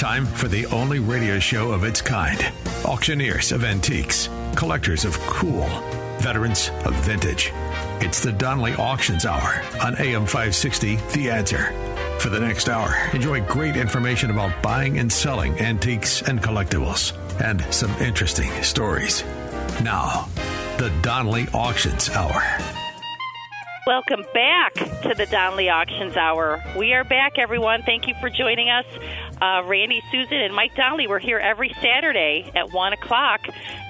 Time for the only radio show of its kind. Auctioneers of antiques, collectors of cool, veterans of vintage. It's the Donley Auctions Hour on AM 560, The Answer. For the next hour, enjoy great information about buying and selling antiques and collectibles, and some interesting stories. Now, the Donley Auctions Hour. Welcome back to the Donley Auctions Hour. We are back, everyone. Thank you for joining us. Randy, Susan, and Mike Donley, we're here every Saturday at 1 o'clock.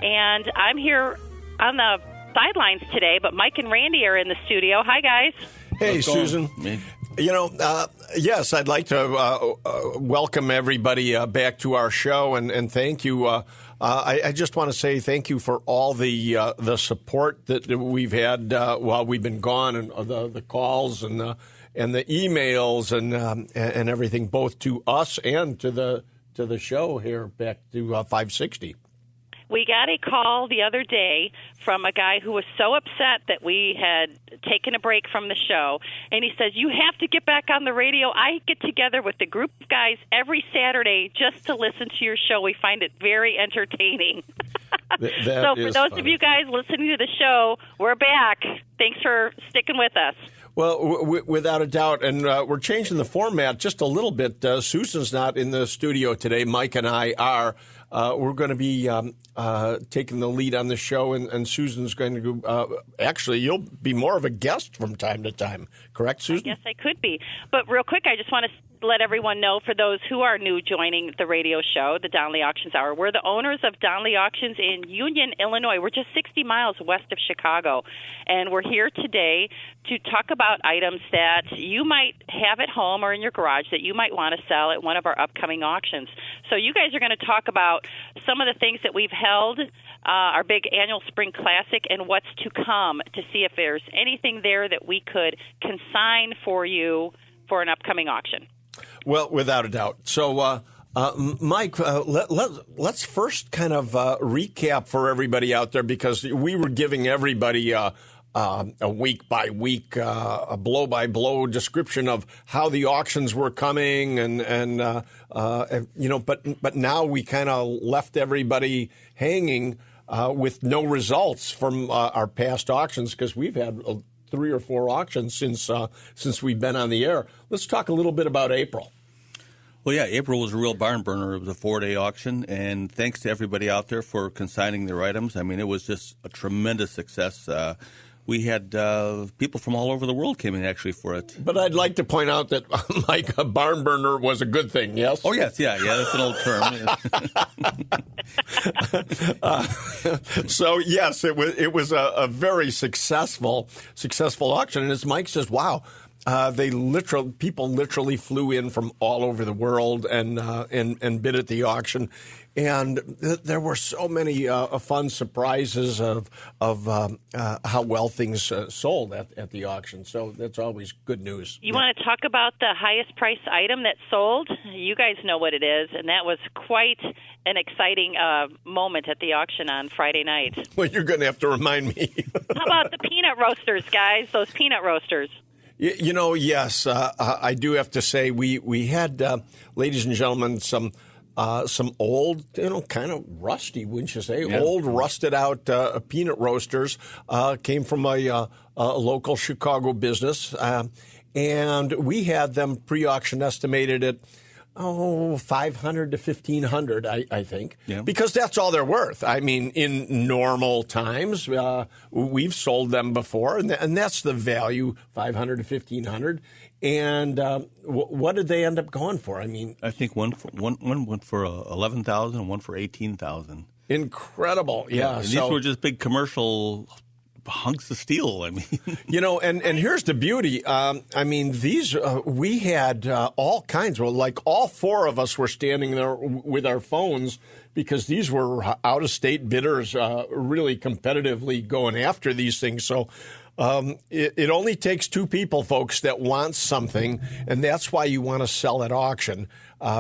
And I'm here on the sidelines today, but Mike and Randy are in the studio. Hi, guys. Hey, Susan. Yes, I'd like to welcome everybody back to our show, and thank you. I just want to say thank you for all the support that we've had while we've been gone, and the calls and the emails and everything, both to us and to the show here back to 560. We got a call the other day from a guy who was so upset that we had taken a break from the show, and he says, "You have to get back on the radio. I get together with a group of guys every Saturday just to listen to your show. We find it very entertaining." So for those of you guys listening to the show, we're back. Thanks for sticking with us. Well, without a doubt, and we're changing the format just a little bit. Susan's not in the studio today. Mike and I are. We're going to be taking the lead on the show, and Susan's going to go. Actually, you'll be more of a guest from time to time, correct, Susan? Yes, I could be. But real quick, I just want to let everyone know, for those who are new joining the radio show, the Donley Auctions Hour, we're the owners of Donley Auctions in Union, Illinois. We're just 60 miles west of Chicago, and we're here today to talk about items that you might have at home or in your garage that you might want to sell at one of our upcoming auctions. So you guys are going to talk about some of the things that we've held, our big annual spring classic, and what's to come, to see if there's anything there that we could consign for you for an upcoming auction. Well, without a doubt. So, Mike, let's first kind of recap for everybody out there, because we were giving everybody a week-by-week, a blow-by-blow description of how the auctions were coming, but now we kind of left everybody hanging with no results from our past auctions, because we've had 3 or 4 auctions since we've been on the air. Let's talk a little bit about April. Well, yeah, April was a real barn burner. It was a 4-day auction, and thanks to everybody out there for consigning their items. I mean, it was just a tremendous success. We had people from all over the world came in, actually, for it. But I'd like to point out that, like, a barn burner was a good thing, yes? Oh, yes, yeah, that's an old term. So, yes, it was a very successful auction. And as Mike says, wow, people literally flew in from all over the world and bid at the auction. And there were so many fun surprises of how well things sold at the auction. So that's always good news. You want to talk about the highest priced item that sold? You guys know what it is, and that was quite an exciting moment at the auction on Friday night. Well, you're going to have to remind me. How about the peanut roasters, guys? Those peanut roasters. Yes, I do have to say we had, ladies and gentlemen, some old, kind of rusty, wouldn't you say? Yeah. Old, rusted out peanut roasters came from a local Chicago business, and we had them pre-auction estimated at $500 to $1,500, I think, because that's all they're worth. I mean, in normal times, we've sold them before, and that's the value, $500 to $1,500. And what did they end up going for? I mean, I think one went for $11,000 and one for $18,000. Incredible, yeah. And these were just big commercial hunks of steel. I mean, and here's the beauty. I mean, these we had all kinds. Well, like all 4 of us were standing there with our phones because these were out-of-state bidders really competitively going after these things. So it only takes two people, folks, that want something, and that's why you want to sell at auction,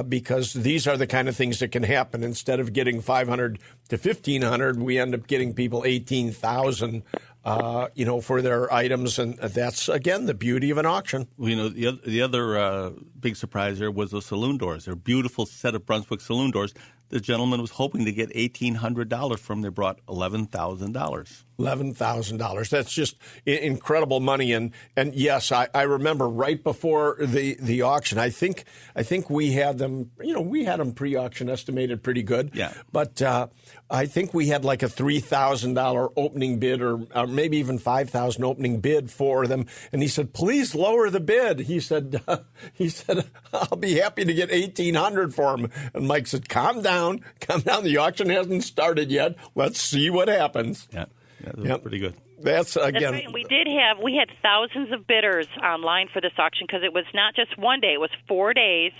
because these are the kind of things that can happen. Instead of getting 500 to 1,500, we end up getting people 18,000, for their items, and that's, again, the beauty of an auction. Well, the other big surprise there was the saloon doors. They're a beautiful set of Brunswick saloon doors. The gentleman was hoping to get $1,800 from them. They brought $11,000. $11,000. That's just incredible money. And yes, I remember right before the auction, I think we had them, we had them pre-auction estimated pretty good. Yeah. But I think we had like a $3,000 opening bid or maybe even $5,000 opening bid for them. And he said, please lower the bid. He said, I'll be happy to get $1,800 for them. And Mike said, calm down. The auction hasn't started yet. Let's see what happens. Yeah, that's pretty good. That's again. That's right. We had thousands of bidders online for this auction because it was not just one day; it was 4 days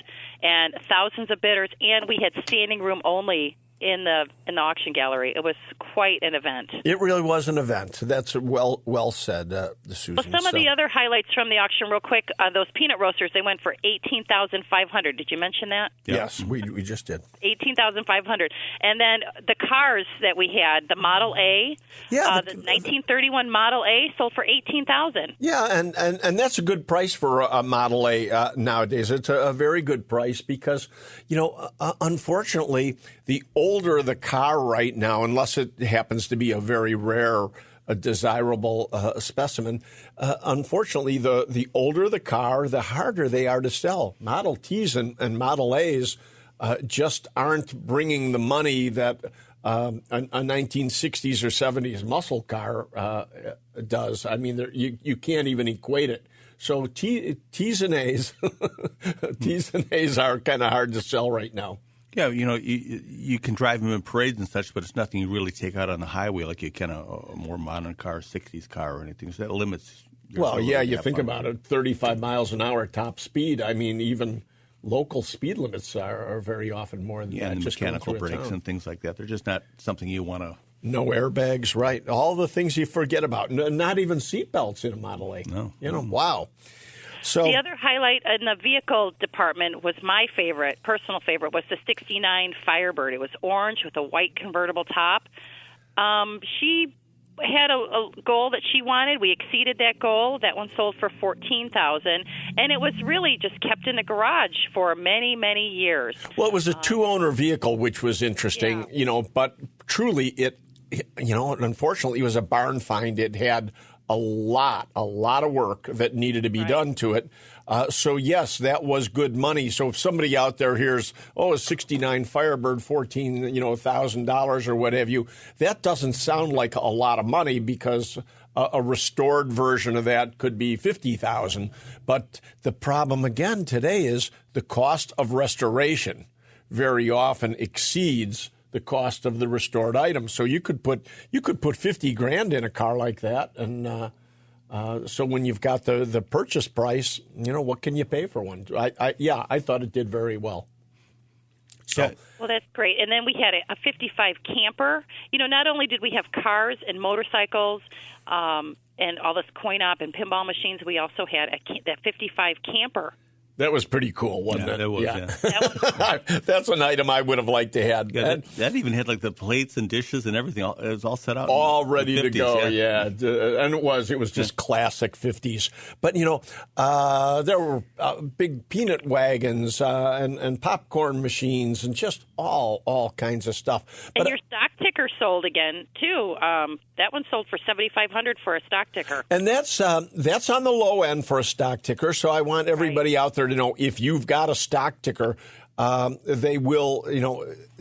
and thousands of bidders, and we had standing room only in the auction gallery. It was quite an event. It really was an event. That's well said, Susan. Well, some of the other highlights from the auction, real quick, those peanut roasters, they went for $18,500. Did you mention that? Yes, we just did. $18,500. And then the cars that we had, the Model A, the 1931 Model A sold for $18,000. Yeah, and that's a good price for a Model A nowadays. It's a very good price because, unfortunately, the older the car right now, unless it happens to be a very rare, desirable specimen, unfortunately, the older the car, the harder they are to sell. Model Ts and Model As just aren't bringing the money that a 1960s or 70s muscle car does. I mean, you can't even equate it. So T's and A's, T's and A's are kind of hard to sell right now. Yeah, you can drive them in parades and such, but it's nothing you really take out on the highway like you can a more modern car, 60s car or anything. So that limits your ability to you have think fun. about it, 35 miles an hour top speed. I mean, even local speed limits are very often more than that. And just mechanical brakes and things like that. They're just not something you want to... No airbags, right. All the things you forget about. Not even seatbelts in a Model A. No. Wow. So the other highlight in the vehicle department was my personal favorite, was the 69 Firebird. It was orange with a white convertible top. She had a goal that she wanted. We exceeded that goal. That one sold for $14,000, and it was really just kept in the garage for many, many years. Well, it was a two-owner vehicle, which was interesting, but truly it, unfortunately, it was a barn find. It had a lot of work that needed to be done to it. So, yes, that was good money. So if somebody out there hears, a 69 Firebird, $1,000 or what have you, that doesn't sound like a lot of money because a restored version of that could be $50,000. But the problem, again, today is the cost of restoration very often exceeds the cost of the restored item. So you could put $50,000 in a car like that, and so when you've got the purchase price, what can you pay for one? I thought it did very well. So well, that's great. And then we had a 55 camper. Not only did we have cars and motorcycles and all this coin-op and pinball machines, we also had that 55 camper. That was pretty cool, wasn't it? That was, yeah. That's an item I would have liked to have. Yeah, that even had like the plates and dishes and everything. It was all set out. All ready to go, yeah. And it was just classic 50s. But, there were big peanut wagons and popcorn machines and just all kinds of stuff. And your stock ticker sold again, too. That one sold for $7,500 for a stock ticker. And that's on the low end for a stock ticker. So I want everybody out there to know if you've got a stock ticker, they will,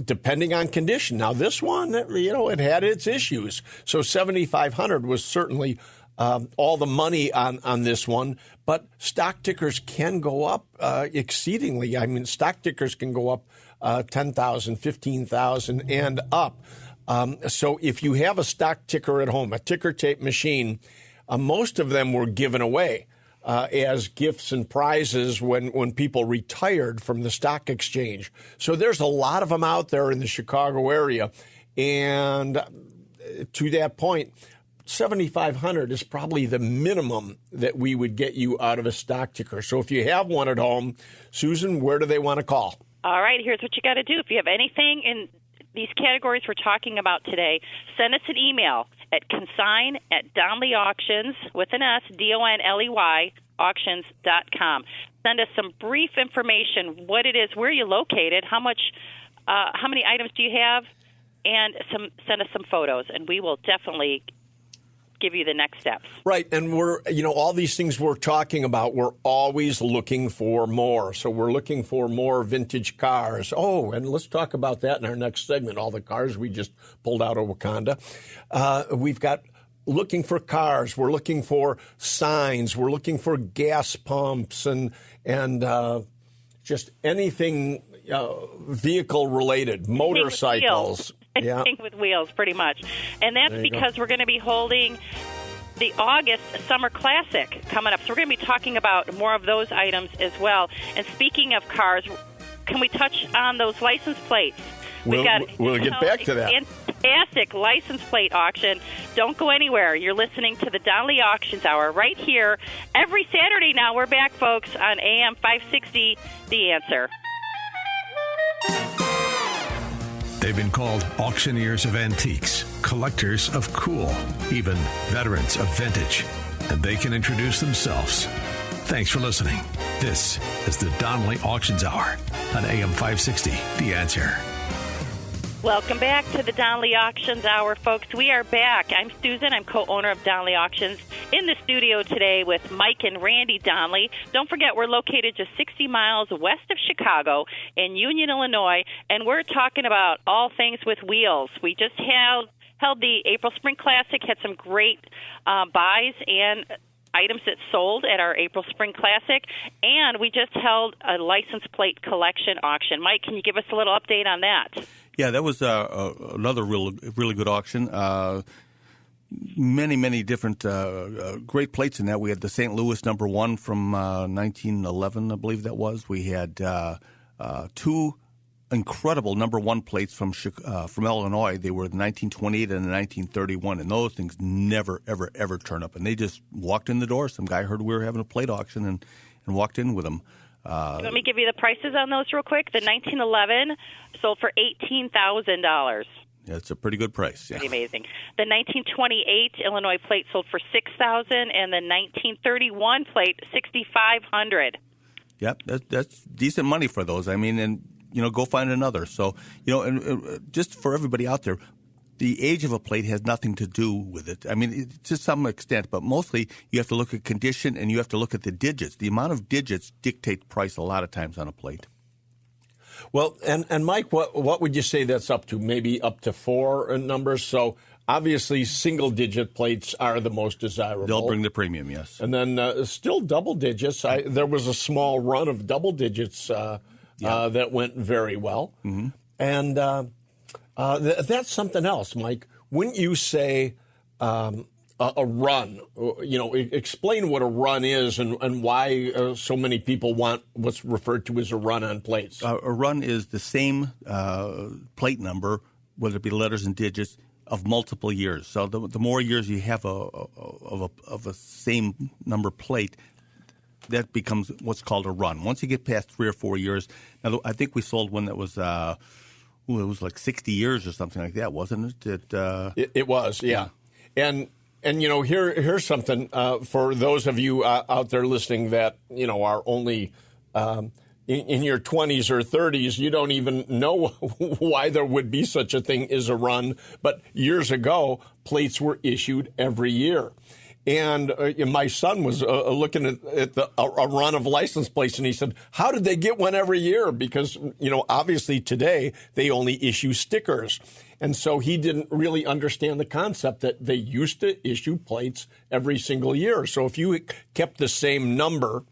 depending on condition. Now, this one, it had its issues. So $7,500 was certainly all the money on this one. But stock tickers can go up exceedingly. I mean, stock tickers can go up $10,000, $15,000 and up. So if you have a stock ticker at home, a ticker tape machine, most of them were given away. as gifts and prizes when people retired from the stock exchange. So there's a lot of them out there in the Chicago area. And to that point, $7,500 is probably the minimum that we would get you out of a stock ticker. So if you have one at home, Susan, where do they want to call? All right, here's what you got to do. If you have anything in these categories we're talking about today, send us an email at consign@Donley Auctions, with an S, DONLEY, auctions.com. Send us some brief information, what it is, where you're located, how many items do you have, and send us some photos, and we will definitely give you the next steps. Right, and all these things we're talking about, we're always looking for more. So we're looking for more vintage cars. Oh, and let's talk about that in our next segment, all the cars we just pulled out of Wakanda. We've got looking for cars. We're looking for signs. We're looking for gas pumps and just anything vehicle related, motorcycles. Anything with wheels, pretty much. And that's because we're going to be holding the August Summer Classic coming up. So we're going to be talking about more of those items as well. And speaking of cars, can we touch on those license plates? We'll get back to that. Fantastic license plate auction. Don't go anywhere. You're listening to the Donley Auctions Hour right here every Saturday now. We're back, folks, on AM 560, The Answer. They've been called auctioneers of antiques, collectors of cool, even veterans of vintage. And they can introduce themselves. Thanks for listening. This is the Donley Auctions Hour on AM 560, The Answer. Welcome back to the Donley Auctions Hour, folks. We are back. I'm Susan. I'm co-owner of Donley Auctions, in the studio today with Mike and Randy Donley. Don't forget, we're located just 60 miles west of Chicago in Union, Illinois, and we're talking about all things with wheels. We just held the April Spring Classic, had some great buys and items that sold at our April Spring Classic, and we just held a license plate collection auction. Mike, can you give us a little update on that? Yeah, that was another really good auction. Many different great plates in that. We had the St. Louis number 1 from 1911, I believe that was. We had 2 incredible number 1 plates from Illinois. They were the 1928 and the 1931, and those things never, ever turn up. And they just walked in the door. Some guy heard we were having a plate auction and walked in with them. Let me give you the prices on those real quick. The 1911 sold for $18,000. Yeah, it's a pretty good price. Yeah. Pretty amazing. The 1928 Illinois plate sold for $6,000, and the 1931 plate $6,500. Yep, that's decent money for those. I mean, and go find another. So and just for everybody out there, the age of a plate has nothing to do with it. I mean, to some extent, but mostly you have to look at condition and you have to look at the digits. The amount of digits dictate price a lot of times on a plate. Well, and Mike, what would you say that's up to? Maybe up to 4 numbers. So obviously, single-digit plates are the most desirable. They'll bring the premium, yes. And then still double digits. There was a small run of double digits that went very well. Mm-hmm. And that's something else, Mike. Wouldn't you say a run? Explain what a run is and why so many people want what's referred to as a run on plates. A run is the same plate number, whether it be letters and digits, of multiple years. So the more years you have of a same number plate, that becomes what's called a run. Once you get past 3 or 4 years, now I think we sold one that was. It was like 60 years or something like that, wasn't it? It was, yeah. And here's something for those of you out there listening that are only in your 20s or 30s. You don't even know why there would be such a thing as a run. But years ago, plates were issued every year. And my son was looking at a run of license plates, and he said, how did they get one every year? Because, obviously today they only issue stickers. And so he didn't really understand the concept that they used to issue plates every single year. So if you kept the same number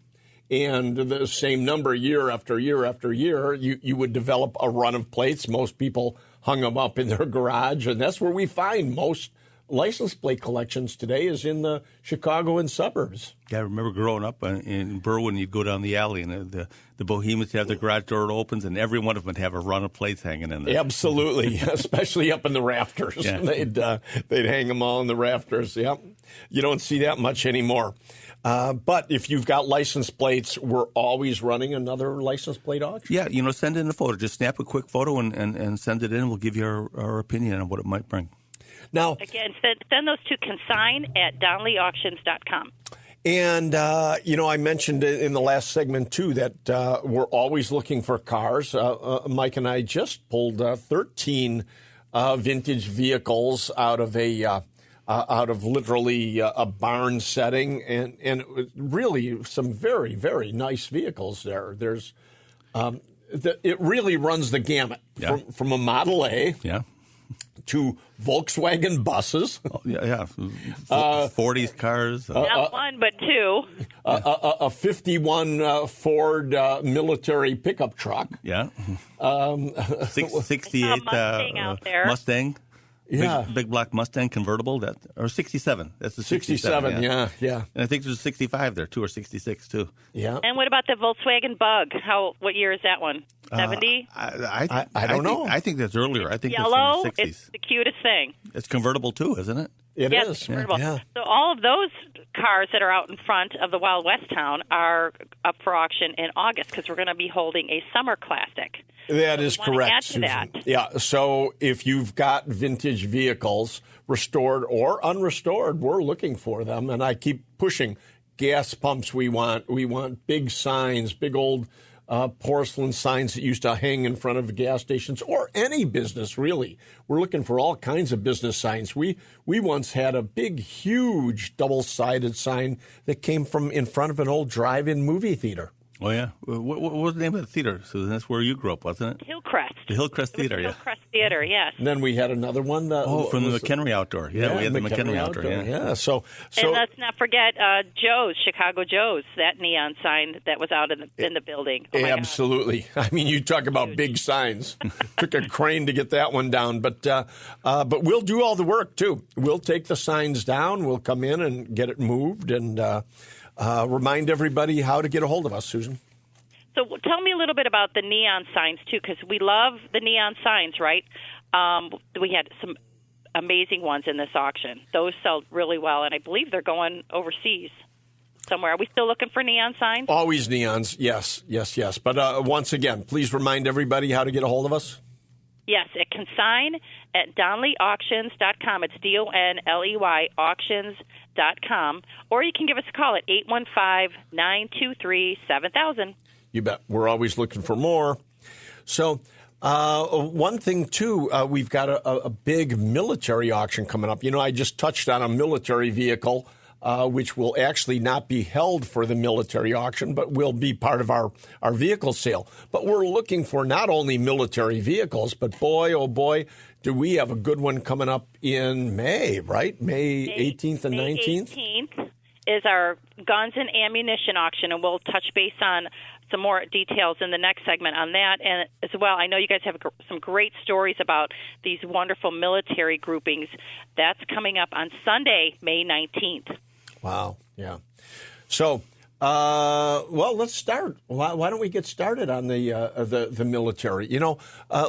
and the same number year after year after year, you would develop a run of plates. Most people hung them up in their garage, and that's where we find most license plate collections today is in the Chicagoan suburbs. Yeah, I remember growing up in Berwyn, you'd go down the alley, and the Bohemians have their garage door opens, and every one of them would have a run of plates hanging in there. Absolutely, especially up in the rafters. Yeah. They'd hang them all in the rafters. Yep, you don't see that much anymore. But if you've got license plates, we're always running another license plate auction. Yeah, send in a photo. Just snap a quick photo and send it in. We'll give you our opinion on what it might bring. Now, again, send those to consign@DonleyAuctions.com. And, I mentioned in the last segment, too, that we're always looking for cars. Mike and I just pulled 13 vintage vehicles out of literally a barn setting, and it was really some very, very nice vehicles there. There's it really runs the gamut from a Model A to Volkswagen buses. Oh, yeah. 40s cars. Not one, but two. A 51 Ford military pickup truck. Yeah. 68 Mustang out there. Mustang. Yeah. Big black Mustang convertible, or 67. That's the 67. Yeah. And I think there's a 65 there, too, or 66, too. Yeah. And what about the Volkswagen Bug? What year is that one? 70? I don't know. I think that's earlier. I think Yellow. It's in the 60s. It's the cutest thing. It's convertible, too, isn't it? It yes, is. Convertible. Yeah. So all of those cars that are out in front of the Wild West town are up for auction in August because we're going to be holding a summer classic. That is correct, add to Susan. that. Yeah, so if you've got vintage vehicles, restored or unrestored, we're looking for them. And I keep pushing gas pumps we want. We want big signs, big old porcelain signs that used to hang in front of gas stations or any business, really. We're looking for all kinds of business signs. We once had a big, huge double-sided sign that came from in front of an old drive-in movie theater. Oh, yeah. What was the name of the theater, Susan? That's where you grew up, wasn't it? Hillcrest. The Hillcrest Theater, yeah. Hillcrest Theater, yes. And then we had another one. From the McHenry Outdoor. Yeah, we had the McHenry Outdoor. Yeah. So and let's not forget Joe's, Chicago Joe's, that neon sign that was out in the building. Oh my absolutely. God. I mean, you talk about big signs. Took a crane to get that one down. But we'll do all the work, too. We'll take the signs down. We'll come in and get it moved and remind everybody how to get a hold of us, Susan. So tell me a little bit about the neon signs, too, because we love the neon signs, right? We had some amazing ones in this auction. Those sell really well, and I believe they're going overseas somewhere. Are we still looking for neon signs? Always neons, yes. But once again, please remind everybody how to get a hold of us. Yes, at consign@DonleyAuctions.com. It's DONLEY auctions.com. Or you can give us a call at 815-923-7000. You bet. We're always looking for more. So one thing, too, we've got a big military auction coming up. I just touched on a military vehicle, which will actually not be held for the military auction, but will be part of our vehicle sale. But we're looking for not only military vehicles, but boy, oh boy, do we have a good one coming up in May, right? May 18th and 19th? May 18th is our guns and ammunition auction, and we'll touch base on some more details in the next segment on that. And as well, I know you guys have some great stories about these wonderful military groupings. That's coming up on Sunday, May 19th. Wow, yeah. So, let's start. Why don't we get started on the military?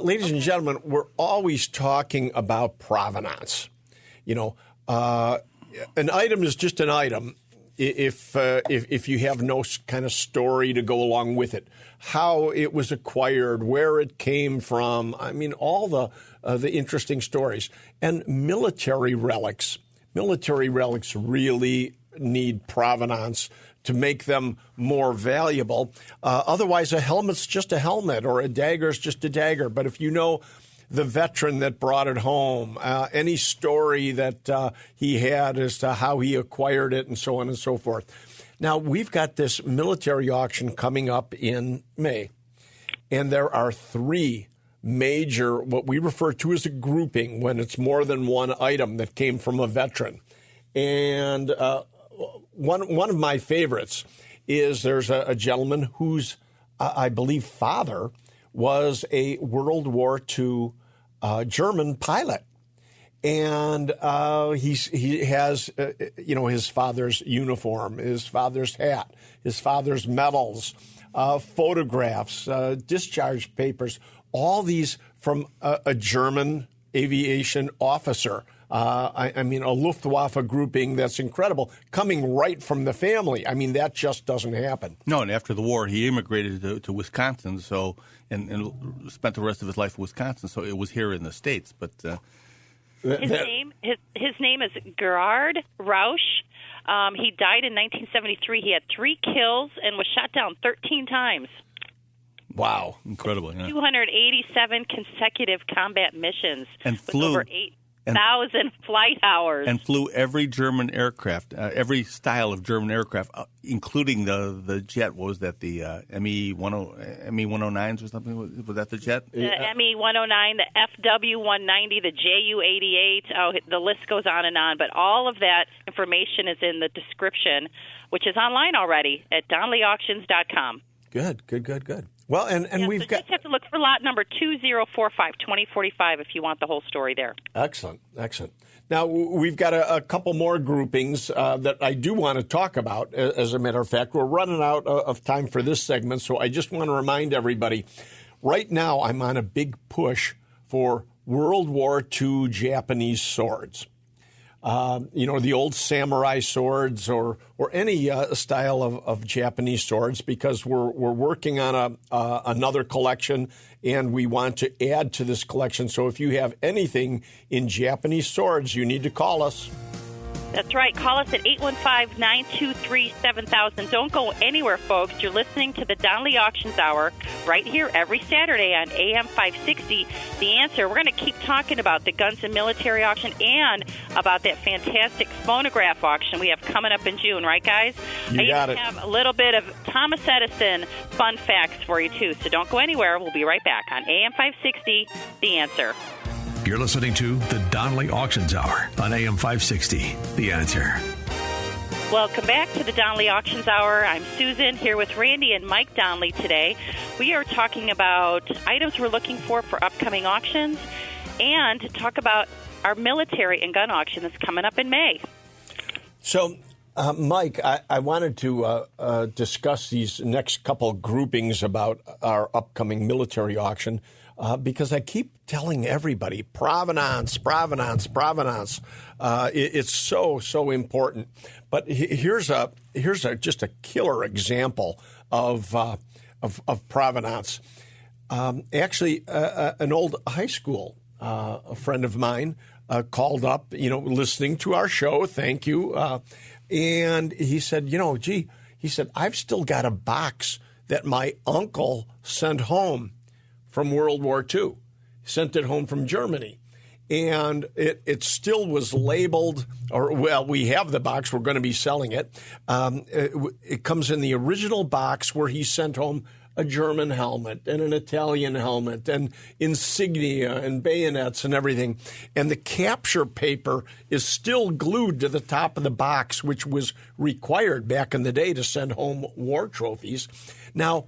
Ladies and gentlemen, we're always talking about provenance. An item is just an item. If you have no kind of story to go along with it, how it was acquired, where it came from, I mean, all the interesting stories. And military relics really need provenance to make them more valuable. Otherwise, a helmet's just a helmet or a dagger's just a dagger. But if you know the veteran that brought it home, any story that he had as to how he acquired it and so on and so forth. Now, we've got this military auction coming up in May, and there are three major, what we refer to as a grouping when it's more than one item that came from a veteran. And one of my favorites is there's a gentleman whose, I believe, father was a World War II German pilot. and he has his father's uniform, his father's hat, his father's medals, photographs, discharge papers, all these from a German aviation officer. I mean, a Luftwaffe grouping that's incredible, coming right from the family. I mean, that just doesn't happen. No, and after the war, he immigrated to Wisconsin, so and spent the rest of his life in Wisconsin. So it was here in the States. But his name is Gerhard Rausch. He died in 1973. He had 3 kills and was shot down 13 times. Wow, incredible! Yeah. 287 consecutive combat missions and with over 8,000 flight hours. And flew every German aircraft, every style of German aircraft, including the jet. What was that? The ME-109s or something? Was that the jet? The ME-109, the FW-190, the JU-88. Oh, the list goes on and on. But all of that information is in the description, which is online already at DonleyAuctions.com. Good. Well, and we've got. You just have to look for lot number 2045-2045 if you want the whole story there. Excellent. Now, we've got a couple more groupings that I do want to talk about. As a matter of fact, we're running out of time for this segment, so I just want to remind everybody, right now I'm on a big push for World War II Japanese swords. The old samurai swords or any style of Japanese swords, because we're working on another collection and we want to add to this collection. So if you have anything in Japanese swords, you need to call us. That's right. Call us at 815-923-7000. Don't go anywhere, folks. You're listening to the Donley Auctions Hour right here every Saturday on AM 560. The Answer. We're going to keep talking about the guns and military auction and about that fantastic phonograph auction we have coming up in June. Right, guys? You got it. I have a little bit of Thomas Edison fun facts for you, too. So don't go anywhere. We'll be right back on AM 560. The Answer. You're listening to the Donley Auctions Hour on AM 560. The Answer. Welcome back to the Donley Auctions Hour. I'm Susan here with Randy and Mike Donley today. We are talking about items we're looking for upcoming auctions and to talk about our military and gun auction that's coming up in May. So, Mike, I wanted to discuss these next couple groupings about our upcoming military auction. Because I keep telling everybody, provenance. It's so important. But here's just a killer example of provenance. Actually, an old high school a friend of mine called up, listening to our show. Thank you. And he said, he said, I've still got a box that my uncle sent home from World War II, sent it home from Germany. And it still was labeled, we have the box, we're going to be selling it. It comes in the original box where he sent home a German helmet and an Italian helmet and insignia and bayonets and everything. And the capture paper is still glued to the top of the box, which was required back in the day to send home war trophies. Now,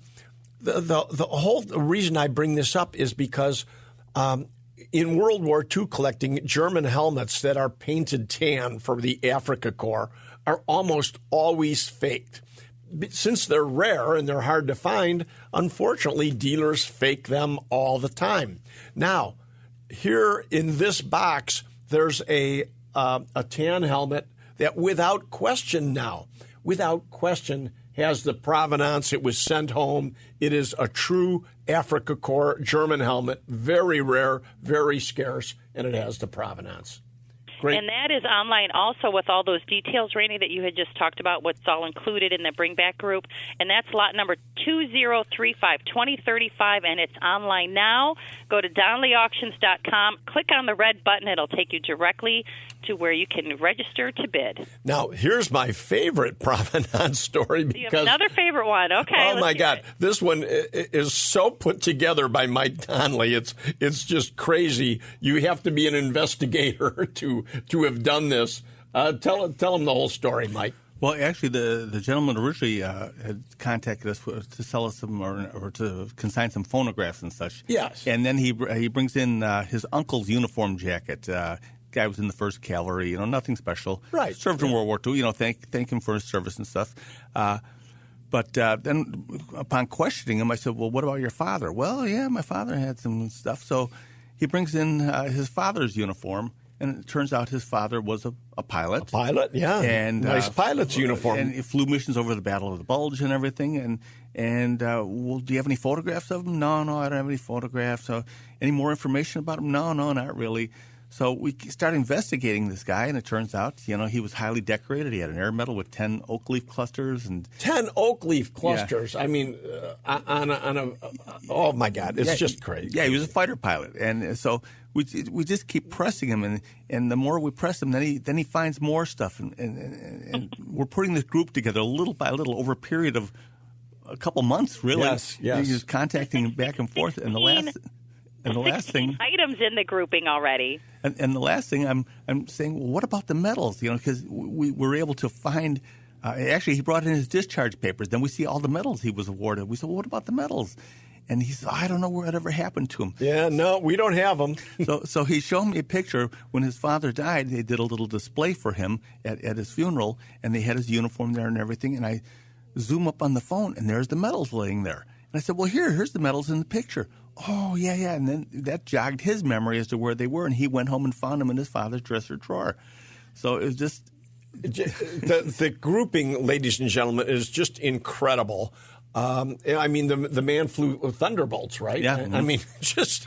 the whole reason I bring this up is because in World War II collecting, German helmets that are painted tan for the Africa Corps are almost always faked. Since they're rare and they're hard to find, unfortunately, dealers fake them all the time. Now, here in this box, there's a tan helmet that without question, has the provenance. It was sent home. It is a true Africa Corps German helmet, very rare, very scarce, and it has the provenance. Great. And that is online also with all those details, Randy, that you had just talked about, what's all included in the Bring Back group. And that's lot number 2035-2035, and it's online now. Go to DonleyAuctions.com. Click on the red button. It'll take you directly to where you can register to bid. Now, here's my favorite provenance story. Because, you have another favorite one. Okay. Oh, my God. This one is so put together by Mike Donley. It's just crazy. You have to be an investigator to have done this. Tell them the whole story, Mike. Well, actually, the gentleman originally had contacted us to sell us some or to consign some phonographs and such. Yes. And then he brings in his uncle's uniform jacket. guy was in the 1st Cavalry, nothing special. Right. Served in World War II, thank him for his service and stuff. But then upon questioning him, I said, well, what about your father? Well, yeah, my father had some stuff. So he brings in his father's uniform, and it turns out his father was a pilot. A pilot, yeah. And, nice pilot's uniform. And he flew missions over the Battle of the Bulge and everything. And well, do you have any photographs of him? No, I don't have any photographs. So any more information about him? No, not really. So we started investigating this guy, and it turns out, he was highly decorated. He had an air medal with 10 oak leaf clusters. 10 oak leaf clusters. Yeah. I mean, oh, my God. It's just crazy. Yeah, he was a fighter pilot. And so we just keep pressing him, and the more we press him, then he finds more stuff. And we're putting this group together little by little over a period of a couple months, really. Yes. He was contacting him back and forth. And the last thing, items in the grouping already. And the last thing I'm saying, well, what about the medals? Because we were able to find. Actually, he brought in his discharge papers. Then we see all the medals he was awarded. We said, well, what about the medals? And he said, I don't know whatever happened to him. Yeah, no, we don't have them. So he showed me a picture. When his father died, they did a little display for him at his funeral, and they had his uniform there and everything. And I zoom up on the phone, and there's the medals laying there. And I said, well, here's the medals in the picture. Oh, yeah. And then that jogged his memory as to where they were, and he went home and found them in his father's dresser drawer. So it was just... The grouping, ladies and gentlemen, is just incredible. I mean, the man flew thunderbolts, right? Yeah. Mm-hmm. I mean, just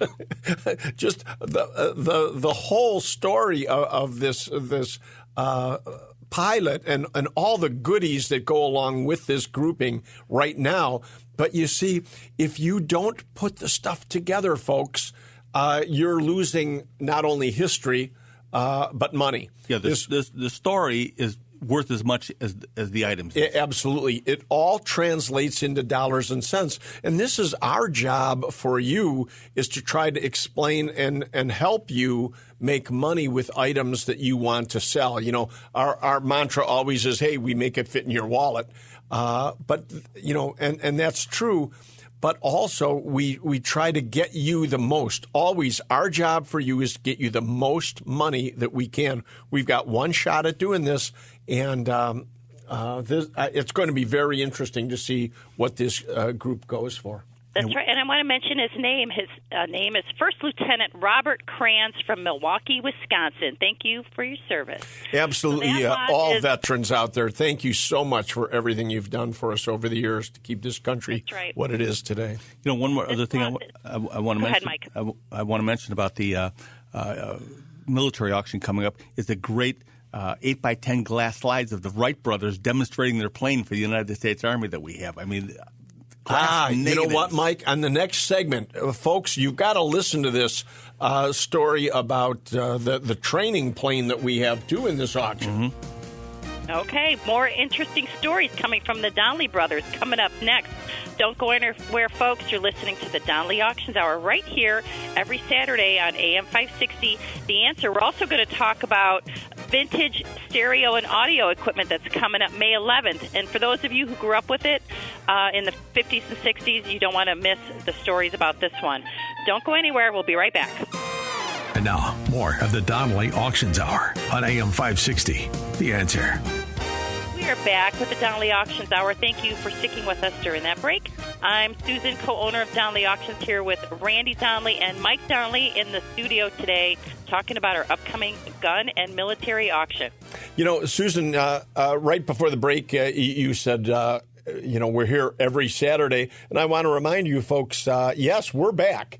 the whole story of this pilot and all the goodies that go along with this grouping right now. But you see, if you don't put the stuff together, folks, you're losing not only history but money. Yeah, the story is worth as much as the items. Absolutely. It all translates into dollars and cents. And this is our job for you, is to try to explain and help you make money with items that you want to sell. Our mantra always is, hey, we make it fit in your wallet. But that's true. But also, we try to get you the most. Always, our job for you is to get you the most money that we can. We've got one shot at doing this, and it's going to be very interesting to see what this group goes for. That's right, and I want to mention his name. His name is First Lieutenant Robert Kranz from Milwaukee, Wisconsin. Thank you for your service. Absolutely. So all veterans out there, thank you so much for everything you've done for us over the years to keep this country what it is today. One more other thing I want to mention. Go ahead, Mike. I want to mention about the military auction coming up is the great 8x10 glass slides of the Wright brothers demonstrating their plane for the United States Army that we have. I mean, you know what, Mike? On the next segment, folks, you've got to listen to this story about the training plane that we have, too, in this auction. Mm-hmm. Okay, more interesting stories coming from the Donley brothers coming up next. Don't go anywhere, folks. You're listening to the Donley Auctions Hour right here every Saturday on AM 560. The Answer. We're also going to talk about vintage stereo and audio equipment that's coming up May 11th. And for those of you who grew up with it in the 50s and 60s, you don't want to miss the stories about this one. Don't go anywhere. We'll be right back. And now, more of the Donley Auctions Hour on AM 560. The Answer. We are back with the Donley Auctions Hour. Thank you for sticking with us during that break. I'm Susan, co-owner of Donley Auctions, here with Randy Donley and Mike Donley in the studio today, talking about our upcoming gun and military auction. Susan, right before the break, you said, we're here every Saturday. And I want to remind you folks, yes, we're back.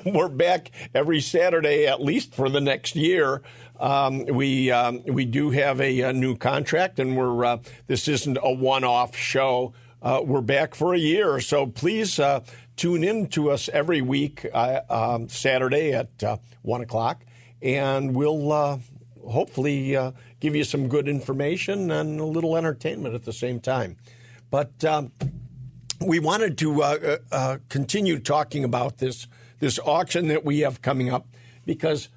We're back every Saturday, at least for the next year. We do have a new contract, and this isn't a one-off show. We're back for a year, so please tune in to us every week, Saturday at 1 o'clock, and we'll hopefully give you some good information and a little entertainment at the same time. But we wanted to continue talking about this auction that we have coming up, because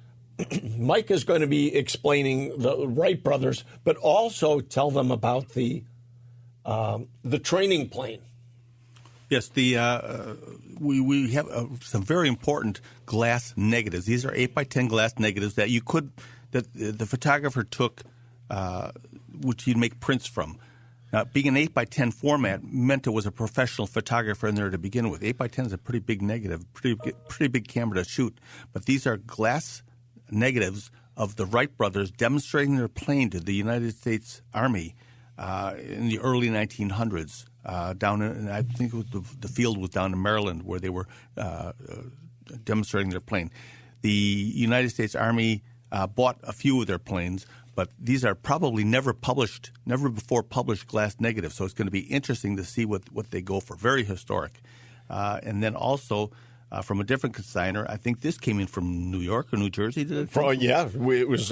Mike is going to be explaining the Wright brothers, but also tell them about the training plane. Yes, we have some very important glass negatives. These are 8x10 glass negatives that you could that the photographer took, which he'd make prints from. Now, being an 8x10 format meant it was a professional photographer in there to begin with. 8x10 is a pretty big negative, pretty big camera to shoot. But these are glass negatives of the Wright brothers demonstrating their plane to the United States Army in the early 1900s. Down in, I think it was the field was down in Maryland where they were demonstrating their plane. The United States Army bought a few of their planes, but these are probably never before published glass negatives. So it's going to be interesting to see what they go for. Very historic. And then also from a different consignor, I think this came in from New York or New Jersey. Did it? Yeah, it was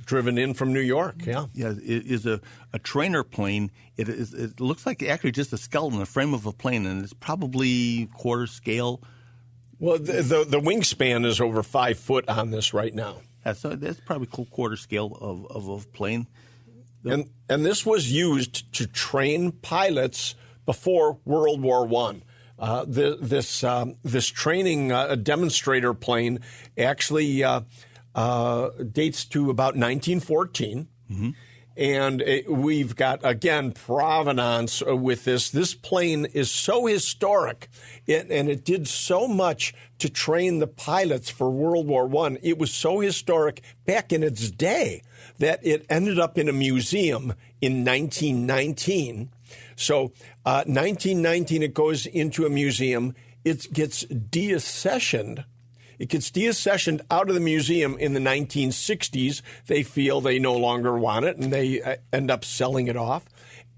driven in from New York. Yeah, yeah. It is a trainer plane. It looks like actually just a skeleton, the frame of a plane, and it's probably quarter scale. Well, the wingspan is over 5 foot on this right now. Yeah, so that's probably quarter scale of a plane. And this was used to train pilots before World War I. This training demonstrator plane actually dates to about 1914. Mm-hmm. And we've got, again, provenance with this. This plane is so historic, and it did so much to train the pilots for World War I. It was so historic back in its day that it ended up in a museum in 1919. So 1919, it goes into a museum. It gets deaccessioned. It gets deaccessioned out of the museum in the 1960s. They feel they no longer want it, and they end up selling it off.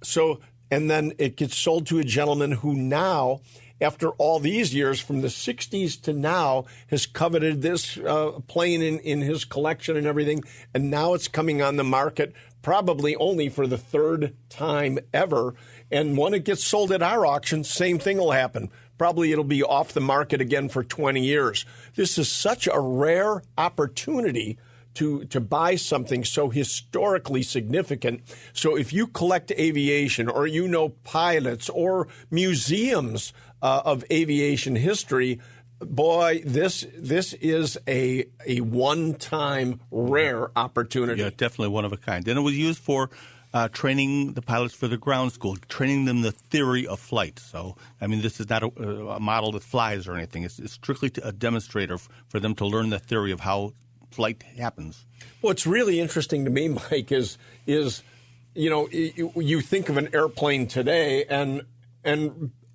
So, and then it gets sold to a gentleman who now, after all these years, from the 60s to now, has coveted this plane in his collection and everything. And now it's coming on the market probably only for the third time ever. And when it gets sold at our auction, same thing will happen. Probably it'll be off the market again for 20 years. This is such a rare opportunity to buy something so historically significant. So if you collect aviation, or you know pilots or museums of aviation history, boy, this is a one-time rare opportunity. Yeah, definitely one of a kind. And it was used for training the pilots for the ground school, training them the theory of flight. So, I mean, this is not a model that flies or anything. It's strictly a demonstrator for them to learn the theory of how flight happens. What's really interesting to me, Mike, is you know, you think of an airplane today and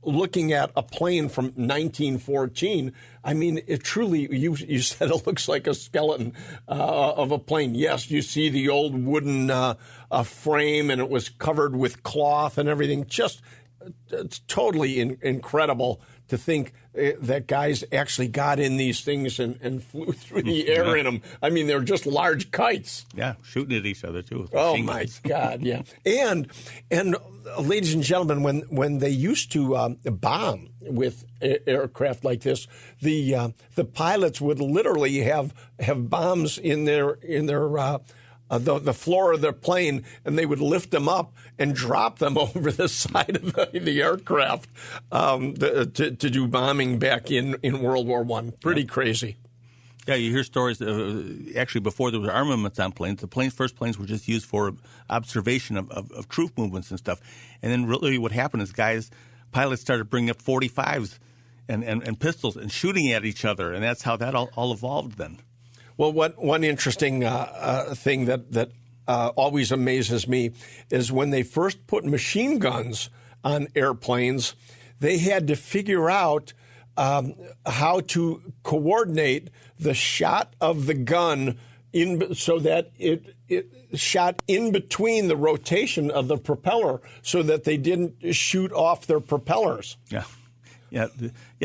looking at a plane from 1914, I mean, it truly, you said it looks like a skeleton of a plane. Yes, you see the old wooden frame, and it was covered with cloth and everything. Just, it's totally incredible to think that guys actually got in these things and flew through the air in them. I mean, they're just large kites. Yeah, shooting at each other, too. Oh, my God, yeah. And ladies and gentlemen, when they used to bomb with aircraft like this, the pilots would literally have bombs in their the floor of their plane, and they would lift them up and drop them over the side of the aircraft to do bombing back in World War I. Pretty crazy. Yeah, you hear stories. Actually, before there was armaments on planes, the first planes were just used for observation of troop movements and stuff. And then really what happened is pilots started bringing up 45s and pistols and shooting at each other, and that's how that all evolved then. Well, one interesting thing that always amazes me is when they first put machine guns on airplanes, they had to figure out how to coordinate the shot of the gun so that it shot in between the rotation of the propeller so that they didn't shoot off their propellers. Yeah. Yeah.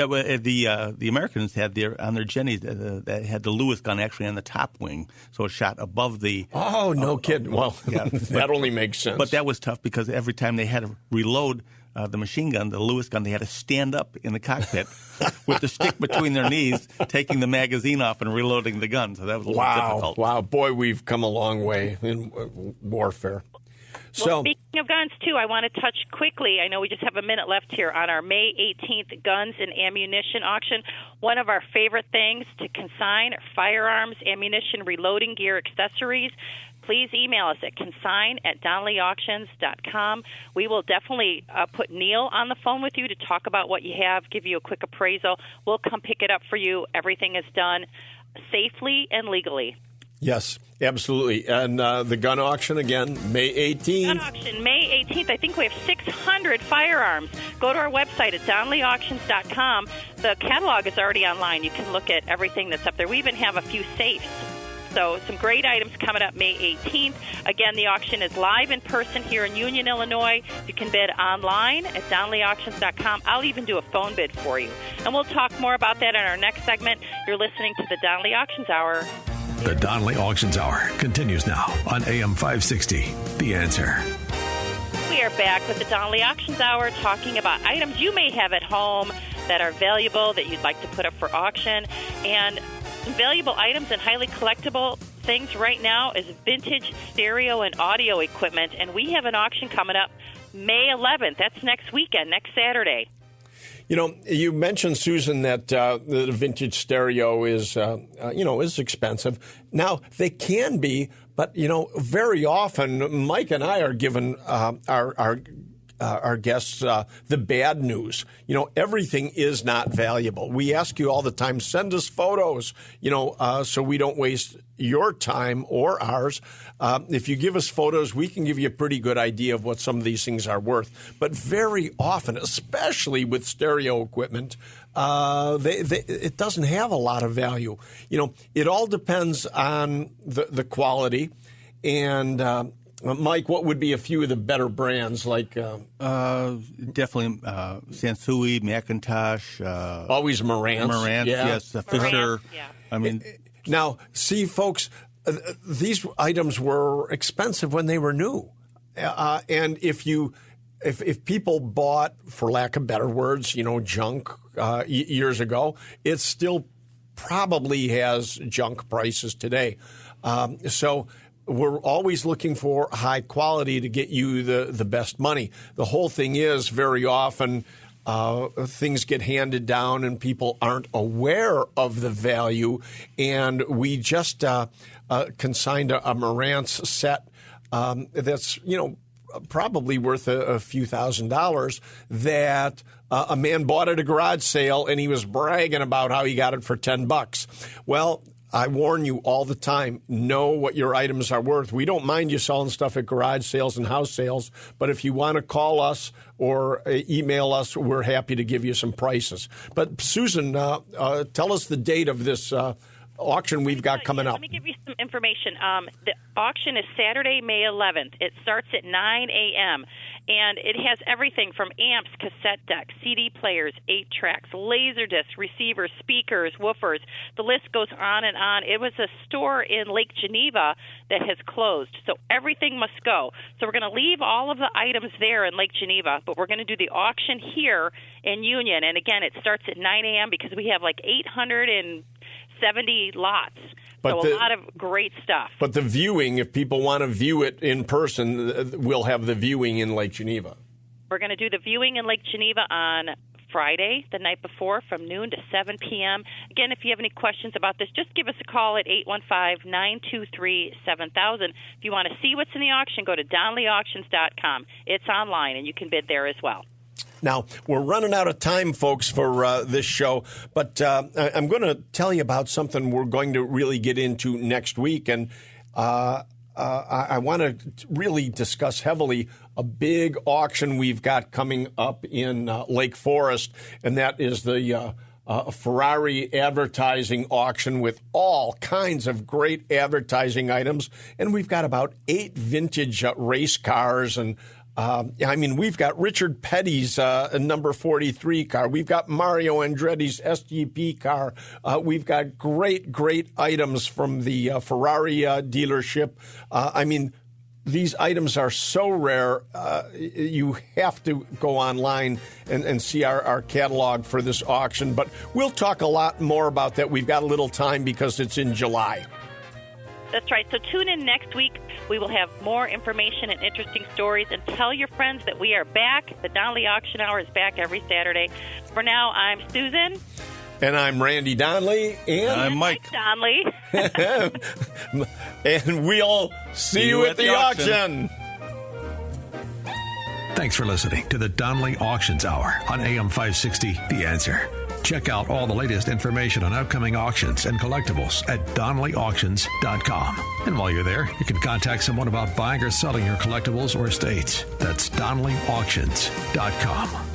Well, the Americans had on their Jennies that had the Lewis gun actually on the top wing, so it shot above the. Oh, no kidding! Well, yeah, that only makes sense. But that was tough because every time they had to reload the machine gun, the Lewis gun, they had to stand up in the cockpit with the stick between their knees, taking the magazine off and reloading the gun. So that was a little difficult. Wow, boy, we've come a long way in warfare. So. Well, Of guns, too, I want to touch quickly. I know we just have a minute left here on our May 18th guns and ammunition auction. One of our favorite things to consign are firearms, ammunition, reloading gear, accessories. Please email us at consign@donleyauctions.com. We will definitely put Neil on the phone with you to talk about what you have, give you a quick appraisal. We'll come pick it up for you. Everything is done safely and legally. Yes, absolutely. And the gun auction, again, May 18th. Gun auction, May 18th. I think we have 600 firearms. Go to our website at donleyauctions.com. The catalog is already online. You can look at everything that's up there. We even have a few safes. So some great items coming up May 18th. Again, the auction is live in person here in Union, Illinois. You can bid online at donleyauctions.com. I'll even do a phone bid for you. And we'll talk more about that in our next segment. You're listening to the Donley Auctions Hour. The Donley Auctions Hour continues now on AM 560. The Answer. We are back with the Donley Auctions Hour talking about items you may have at home that are valuable that you'd like to put up for auction. And some valuable items and highly collectible things right now is vintage stereo and audio equipment. And we have an auction coming up May 11th. That's next weekend, next Saturday. You know, you mentioned, Susan, that the vintage stereo is expensive. Now, they can be, but, very often Mike and I are given our guests the bad news. Everything is not valuable. We ask you all the time, send us photos, so we don't waste your time or ours. If you give us photos, we can give you a pretty good idea of what some of these things are worth. But very often, especially with stereo equipment, it doesn't have a lot of value. It all depends on the quality. And Mike, what would be a few of the better brands like? Definitely Sansui, Macintosh. Always Marantz. Marantz, yeah. Yes. Fisher. Yeah. I mean, now, see, folks, these items were expensive when they were new, and if people bought, for lack of better words, junk years ago, it still probably has junk prices today. So we're always looking for high quality to get you the best money. The whole thing is very often things get handed down and people aren't aware of the value. And we just consigned a Marantz set that's, probably worth a few $1,000s that a man bought at a garage sale and he was bragging about how he got it for $10. Well, I warn you all the time, know what your items are worth. We don't mind you selling stuff at garage sales and house sales, but if you want to call us or email us, we're happy to give you some prices. But Susan, tell us the date of this auction we've got coming up. Let me give you some information. The auction is Saturday, May 11th. It starts at 9 a.m., and it has everything from amps, cassette decks, CD players, 8-tracks, laser discs, receivers, speakers, woofers. The list goes on and on. It was a store in Lake Geneva that has closed, so everything must go. So we're going to leave all of the items there in Lake Geneva, but we're going to do the auction here in Union. And again, it starts at 9 a.m. because we have like 870 lots. So a lot of great stuff. But the viewing, if people want to view it in person, we'll have the viewing in Lake Geneva. We're going to do the viewing in Lake Geneva on Friday, the night before, from noon to 7 p.m. Again, if you have any questions about this, just give us a call at 815-923-7000. If you want to see what's in the auction, go to donleyauctions.com. It's online, and you can bid there as well. Now, we're running out of time, folks, for this show, but I'm going to tell you about something we're going to really get into next week, and I want to really discuss heavily a big auction we've got coming up in Lake Forest, and that is the Ferrari advertising auction with all kinds of great advertising items, and we've got about 8 vintage race cars and we've got Richard Petty's number 43 car. We've got Mario Andretti's SGP car. We've got great items from the Ferrari dealership. These items are so rare, you have to go online and see our catalog for this auction. But we'll talk a lot more about that. We've got a little time because it's in July. That's right. So tune in next week. We will have more information and interesting stories. And tell your friends that we are back. The Donley Auction Hour is back every Saturday. For now, I'm Susan. And I'm Randy Donley. And I'm Mike Donley. And we'll see you at the auction. Thanks for listening to the Donley Auctions Hour on AM 560, The Answer. Check out all the latest information on upcoming auctions and collectibles at DonleyAuctions.com. And while you're there, you can contact someone about buying or selling your collectibles or estates. That's DonleyAuctions.com.